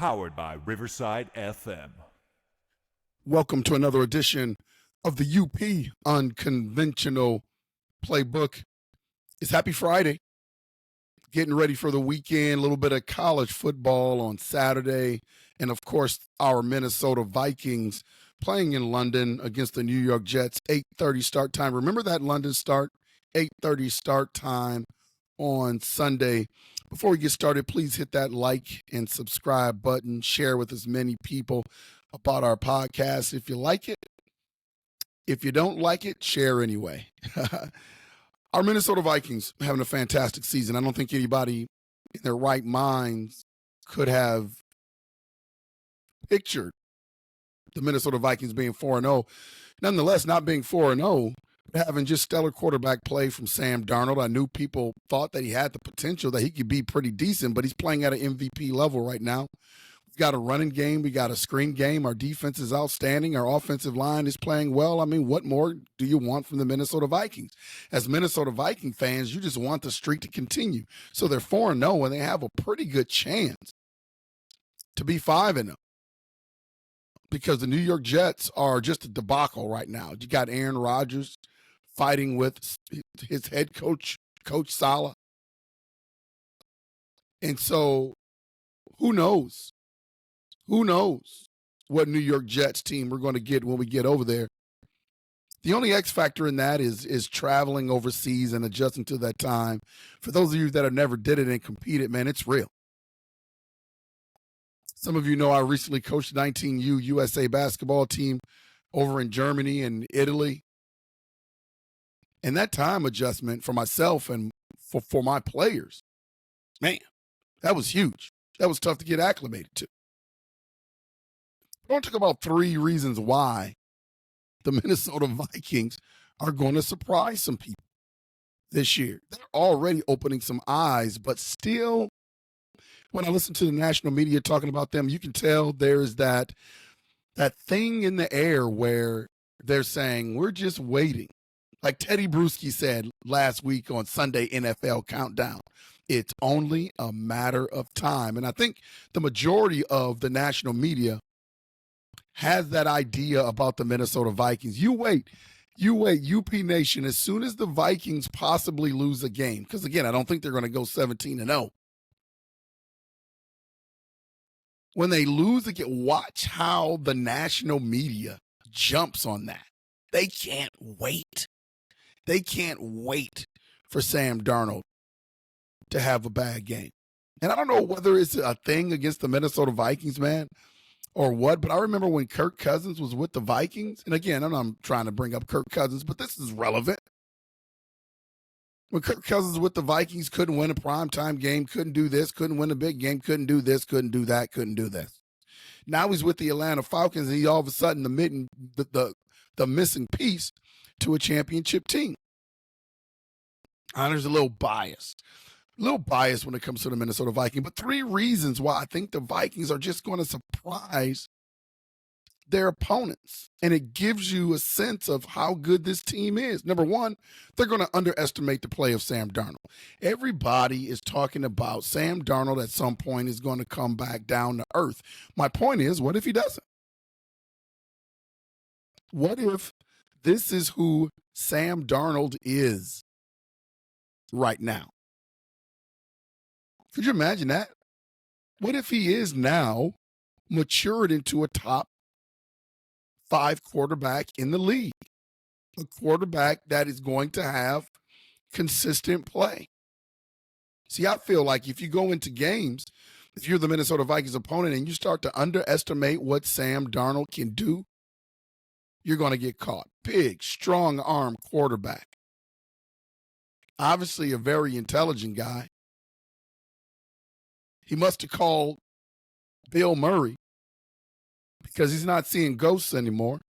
powered by Riverside FM. Welcome to another edition of the UP Unconventional Playbook. It's Happy Friday. Getting ready for the weekend, a little bit of college football on Saturday, and of course, our Minnesota Vikings playing in London against the New York Jets, 8:30 start time. Remember that London start, 8:30 start time on Sunday. Before we get started, please hit that like and subscribe button. Share with as many people about our podcast if you like it. If you don't like it, share anyway. Our Minnesota Vikings having a fantastic season. I don't think anybody in their right minds could have pictured the Minnesota Vikings being 4-0. Nonetheless, not being 4-0, having just stellar quarterback play from Sam Darnold. I knew people thought that he had the potential, that he could be pretty decent, but he's playing at an MVP level right now. We've got a running game. We got a screen game. Our defense is outstanding. Our offensive line is playing well. I mean, what more do you want from the Minnesota Vikings? As Minnesota Viking fans, you just want the streak to continue. So they're 4-0, and they have a pretty good chance to be 5-0. Because the New York Jets are just a debacle right now. You got Aaron Rodgers fighting with his head coach, Coach Saleh. And so who knows? Who knows what New York Jets team we're going to get when we get over there? The only X factor in that is traveling overseas and adjusting to that time. For those of you that have never did it and competed, man, it's real. Some of you know I recently coached 19U USA basketball team over in Germany and Italy. And that time adjustment for myself and for my players, man, that was huge. That was tough to get acclimated to. I want to talk about 3 reasons why the Minnesota Vikings are going to surprise some people this year. They're already opening some eyes, but still, when I listen to the national media talking about them, you can tell there's that thing in the air where they're saying, we're just waiting. Like Teddy Bruschi said last week on Sunday NFL Countdown, it's only a matter of time. And I think the majority of the national media has that idea about the Minnesota Vikings. You wait, UP Nation, as soon as the Vikings possibly lose a game, because again, I don't think they're going to go 17-0. When they lose again, watch how the national media jumps on that. They can't wait. They can't wait for Sam Darnold to have a bad game. And I don't know whether it's a thing against the Minnesota Vikings, man, or what, but I remember when Kirk Cousins was with the Vikings, and again, I'm not trying to bring up Kirk Cousins, but this is relevant. When Kirk Cousins was with the Vikings, couldn't win a primetime game, couldn't do this, couldn't win a big game, couldn't do this, couldn't do that, couldn't do this. Now he's with the Atlanta Falcons, and he's all of a sudden the missing piece to a championship team. There's a little bias when it comes to the Minnesota Vikings, but 3 reasons why I think the Vikings are just going to surprise their opponents. And it gives you a sense of how good this team is. Number 1, they're going to underestimate the play of Sam Darnold. Everybody is talking about Sam Darnold at some point is going to come back down to earth. My point is, what if he doesn't? What if this is who Sam Darnold is right now? Could you imagine that? What if he is now matured into a top 5 quarterback in the league? A quarterback that is going to have consistent play. See, I feel like if you go into games, if you're the Minnesota Vikings opponent and you start to underestimate what Sam Darnold can do, you're going to get caught. Big, strong arm quarterback. Obviously a very intelligent guy. He must have called Bill Murray because he's not seeing ghosts anymore.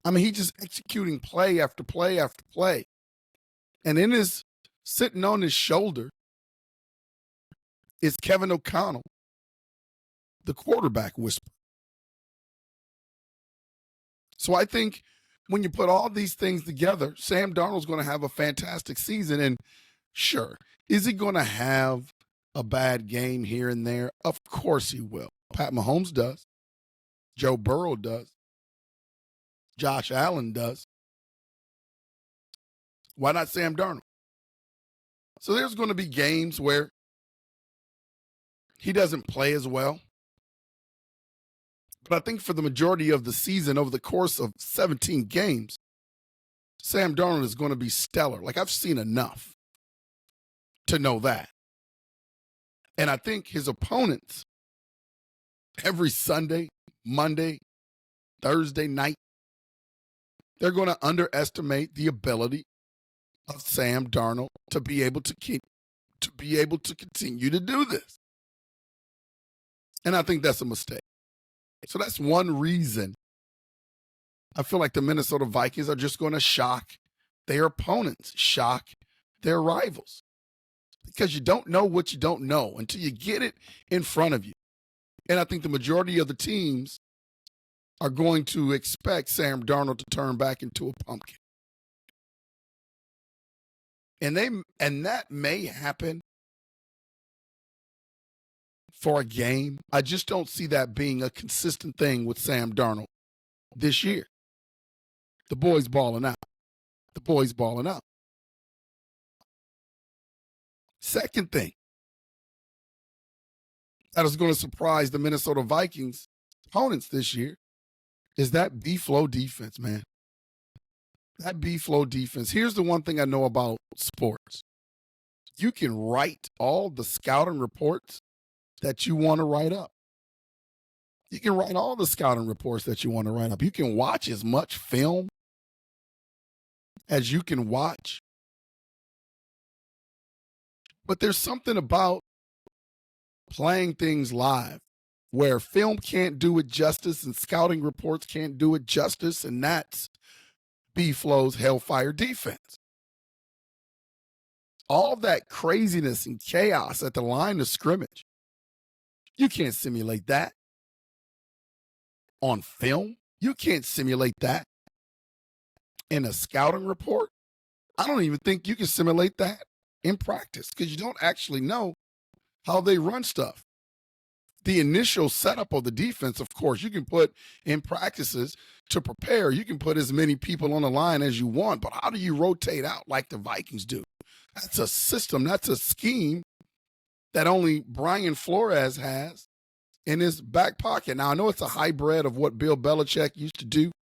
I mean, he's just executing play after play after play. And in his sitting on his shoulder is Kevin O'Connell, the quarterback whisperer. So I think when you put all these things together, Sam Darnold's going to have a fantastic season. And sure, is he going to have a bad game here and there? Of course he will. Pat Mahomes does. Joe Burrow does. Josh Allen does. Why not Sam Darnold? So there's going to be games where he doesn't play as well. But I think for the majority of the season, over the course of 17 games, Sam Darnold is going to be stellar. Like, I've seen enough to know that. And I think his opponents every Sunday, Monday, Thursday night, they're going to underestimate the ability of Sam Darnold to be able to continue to do this. And I think that's a mistake. So that's one reason I feel like the Minnesota Vikings are just going to shock their opponents, shock their rivals. Because you don't know what you don't know until you get it in front of you. And I think the majority of the teams are going to expect Sam Darnold to turn back into a pumpkin. And that may happen for a game. I just don't see that being a consistent thing with Sam Darnold this year. The boy's balling out. The boy's balling out. Second thing that is going to surprise the Minnesota Vikings opponents this year is that B-flow defense, man. That B-flow defense. Here's the one thing I know about sports. You can write all the scouting reports that you want to write up. You can write all the scouting reports that you want to write up. You can watch as much film as you can watch. But there's something about playing things live where film can't do it justice and scouting reports can't do it justice, and that's B-Flow's Hellfire defense. All that craziness and chaos at the line of scrimmage, you can't simulate that on film. You can't simulate that in a scouting report. I don't even think you can simulate that in practice because you don't actually know how they run stuff. The initial setup of the defense, of course, you can put in practices to prepare. You can put as many people on the line as you want, but how do you rotate out like the Vikings do? That's a system. That's a scheme that only Brian Flores has in his back pocket. Now, I know it's a hybrid of what Bill Belichick used to do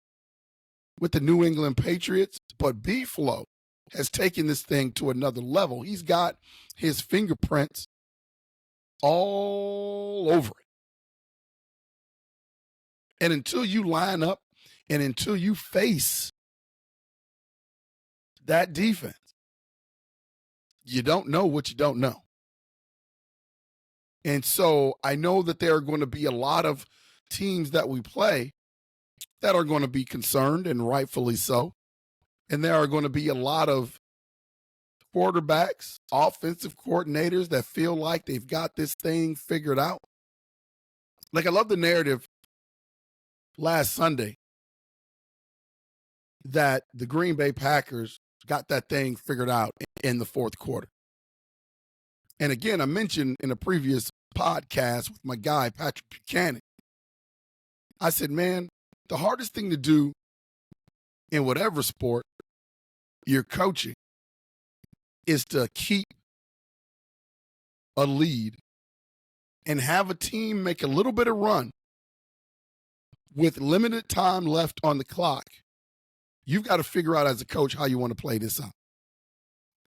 with the New England Patriots, but B-Flow has taken this thing to another level. He's got his fingerprints all over it. And until you line up and until you face that defense, you don't know what you don't know. And so I know that there are going to be a lot of teams that we play that are going to be concerned, and rightfully so. And there are going to be a lot of quarterbacks, offensive coordinators that feel like they've got this thing figured out. Like, I love the narrative last Sunday that the Green Bay Packers got that thing figured out in the fourth quarter. And again, I mentioned in a previous podcast with my guy, Patrick Buchanan, I said, man, the hardest thing to do in whatever sport you're coaching is to keep a lead and have a team make a little bit of run with limited time left on the clock. You've got to figure out as a coach how you want to play this out.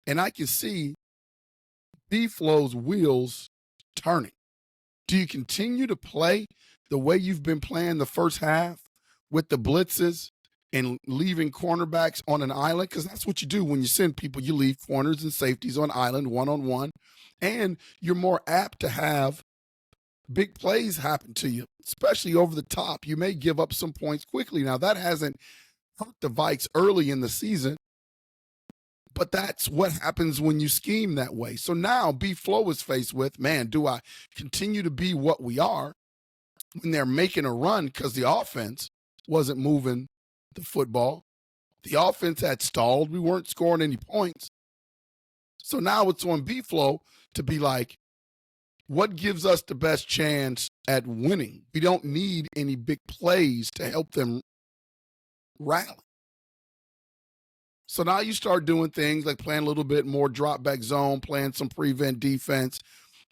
And I can see B-Flow's wheels turning. Do you continue to play the way you've been playing the first half with the blitzes and leaving cornerbacks on an island? Because that's what you do when you send people. You leave corners and safeties on island one-on-one, and you're more apt to have big plays happen to you, especially over the top. You may give up some points quickly. Now, that hasn't hurt the Vikes early in the season, but that's what happens when you scheme that way. So now B-Flow is faced with, man, do I continue to be what we are when they're making a run because the offense wasn't moving the football? The offense had stalled. We weren't scoring any points. So now it's on B-Flow to be like, what gives us the best chance at winning? We don't need any big plays to help them rally. So now you start doing things like playing a little bit more drop back zone, playing some prevent defense.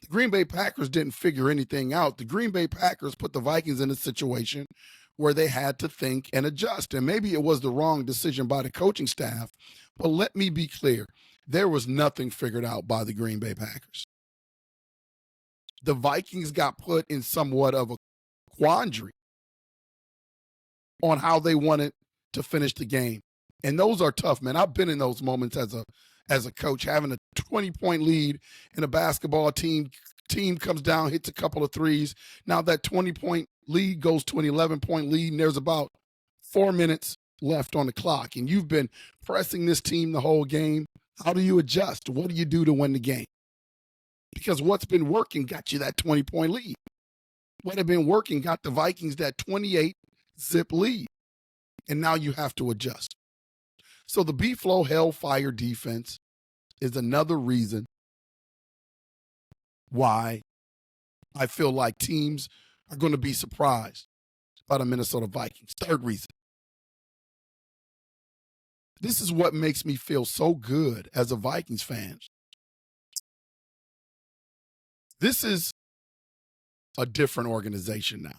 The Green Bay Packers didn't figure anything out. The Green Bay Packers put the Vikings in a situation where they had to think and adjust. And maybe it was the wrong decision by the coaching staff, but let me be clear. There was nothing figured out by the Green Bay Packers. The Vikings got put in somewhat of a quandary on how they wanted to finish the game. And those are tough, man. I've been in those moments as a coach, having a 20-point lead in a basketball team. Team comes down, hits a couple of threes. Now that 20-point lead goes to an 11-point lead, and there's about 4 minutes left on the clock. And you've been pressing this team the whole game. How do you adjust? What do you do to win the game? Because what's been working got you that 20-point lead. What had been working got the Vikings that 28-zip lead. And now you have to adjust. So the B-Flow Hellfire defense is another reason why I feel like teams are going to be surprised by the Minnesota Vikings. Third reason. This is what makes me feel so good as a Vikings fan. This is a different organization now.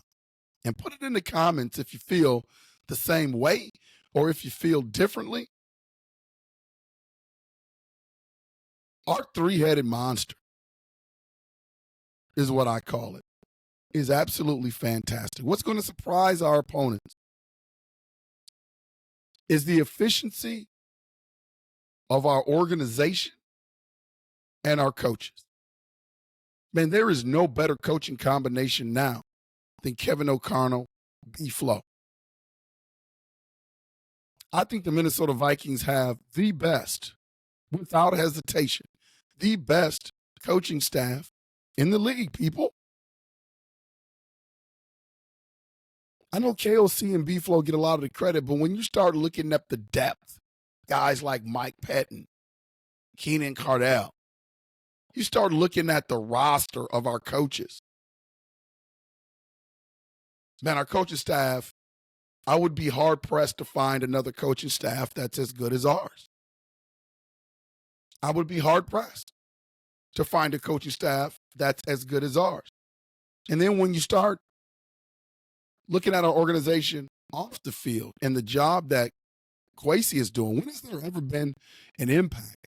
And put it in the comments if you feel the same way or if you feel differently. Our three-headed monster is what I call it, is absolutely fantastic. What's going to surprise our opponents is the efficiency of our organization and our coaches. Man, there is no better coaching combination now than Kevin O'Connell, B-Flow. I think the Minnesota Vikings have the best, without hesitation, the best coaching staff in the league, people. I know KOC and B-Flow get a lot of the credit, but when you start looking at the depth, guys like Mike Pettin, Keenan Cardell, you start looking at the roster of our coaches. Man, our coaching staff, I would be hard-pressed to find another coaching staff that's as good as ours. I would be hard-pressed to find a coaching staff that's as good as ours. And then when you start looking at our organization off the field and the job that Kwesi is doing, when has there ever been an impact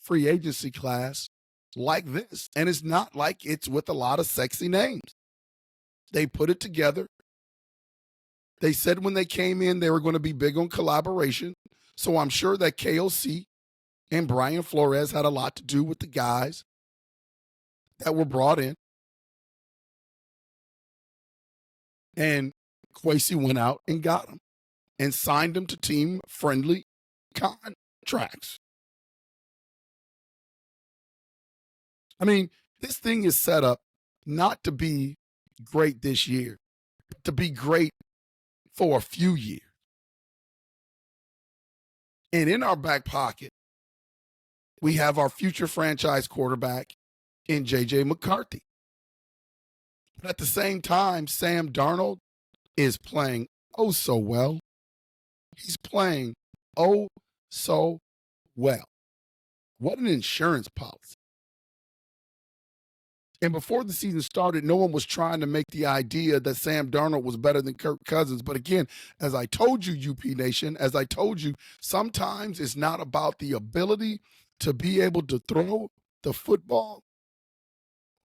free agency class like this? And it's not like it's with a lot of sexy names. They put it together. They said when they came in, they were going to be big on collaboration. So I'm sure that KOC and Brian Flores had a lot to do with the guys that were brought in. And Kwesi went out and got them and signed them to team-friendly contracts. I mean, this thing is set up not to be great this year, but to be great for a few years. And in our back pocket, we have our future franchise quarterback in J.J. McCarthy. But at the same time, Sam Darnold is playing oh so well. He's playing oh so well. What an insurance policy. And before the season started, no one was trying to make the idea that Sam Darnold was better than Kirk Cousins. But again, as I told you, UP Nation, as I told you, sometimes it's not about the ability to be able to throw the football,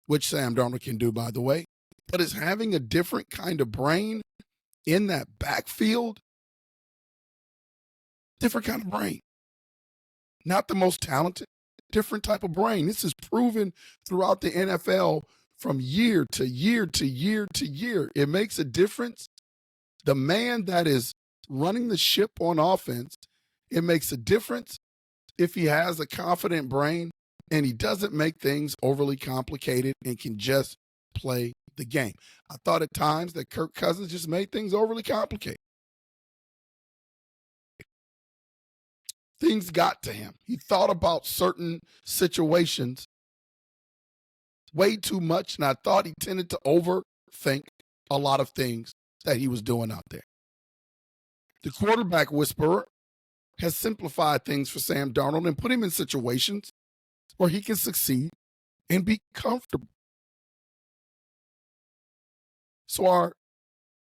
which Sam Darnold can do, by the way, but it's having a different kind of brain in that backfield. Different kind of brain. Not the most talented, different type of brain. This is proven throughout the NFL from year to year to year to year. It makes a difference. The man that is running the ship on offense, it makes a difference if he has a confident brain and he doesn't make things overly complicated and can just play the game. I thought at times that Kirk Cousins just made things overly complicated. Things got to him. He thought about certain situations way too much, and I thought he tended to overthink a lot of things that he was doing out there. The quarterback whisperer has simplified things for Sam Darnold and put him in situations where he can succeed and be comfortable. So our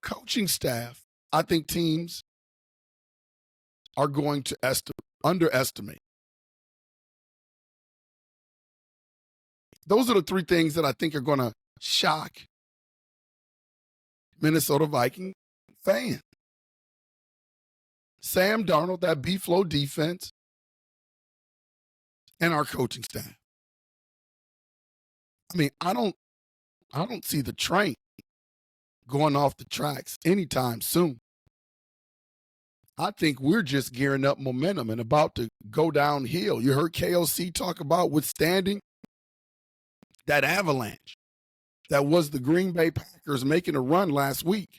coaching staff, I think teams are going to underestimate. Those are the three things that I think are going to shock Minnesota Viking fans. Sam Darnold, that B-flow defense, and our coaching staff. I mean, I don't see the train going off the tracks anytime soon. I think we're just gearing up momentum and about to go downhill. You heard KOC talk about withstanding that avalanche that was the Green Bay Packers making a run last week.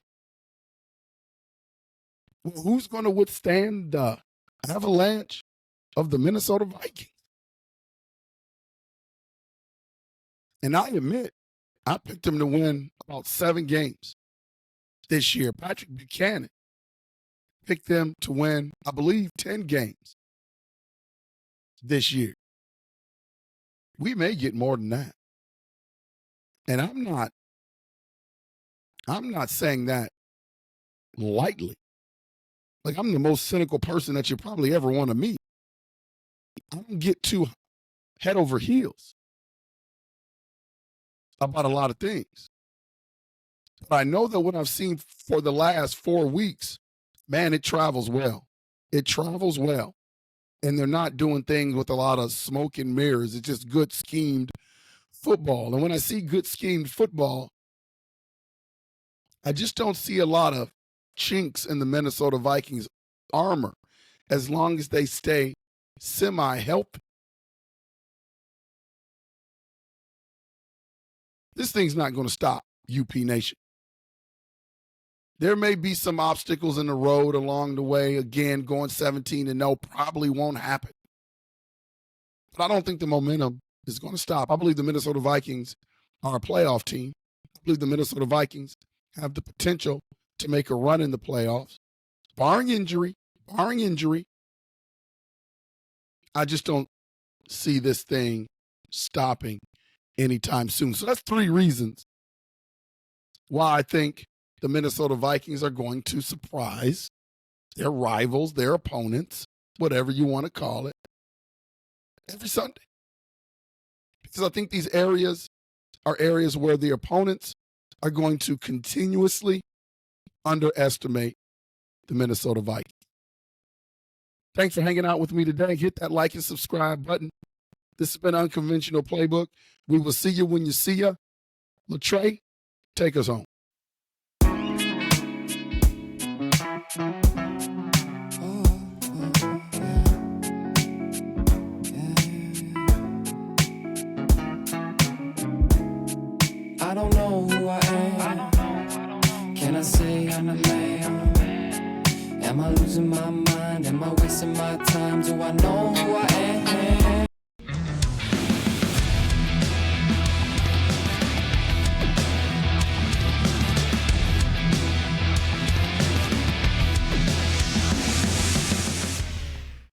Well, who's going to withstand the avalanche of the Minnesota Vikings? And I admit, I picked them to win about 7 games this year. Patrick Buchanan picked them to win, I believe, 10 games this year. We may get more than that. And I'm not saying that lightly. Like, I'm the most cynical person that you probably ever want to meet. I don't get too head over heels about a lot of things. But I know that what I've seen for the last 4 weeks, man, it travels well. It travels well. And they're not doing things with a lot of smoke and mirrors. It's just good schemed football. And when I see good schemed football, I just don't see a lot of chinks in the Minnesota Vikings armor as long as they stay semi-healthy. This thing's not going to stop UP Nation. There may be some obstacles in the road along the way. Again, going 17-0 probably won't happen. But I don't think the momentum is going to stop. I believe the Minnesota Vikings are a playoff team. I believe the Minnesota Vikings have the potential to make a run in the playoffs. Barring injury, I just don't see this thing stopping anytime soon. So that's 3 reasons why I think the Minnesota Vikings are going to surprise their rivals, their opponents, whatever you want to call it, every Sunday. Because I think these areas are areas where the opponents are going to continuously underestimate the Minnesota Vikings. Thanks for hanging out with me today. Hit that like and subscribe button. This has been Unconventional Playbook. We will see you when you see ya. Latre, take us home. I don't know who I am. Can I say I'm a man? Am I losing my mind? Am I wasting my time? Do I know who I am?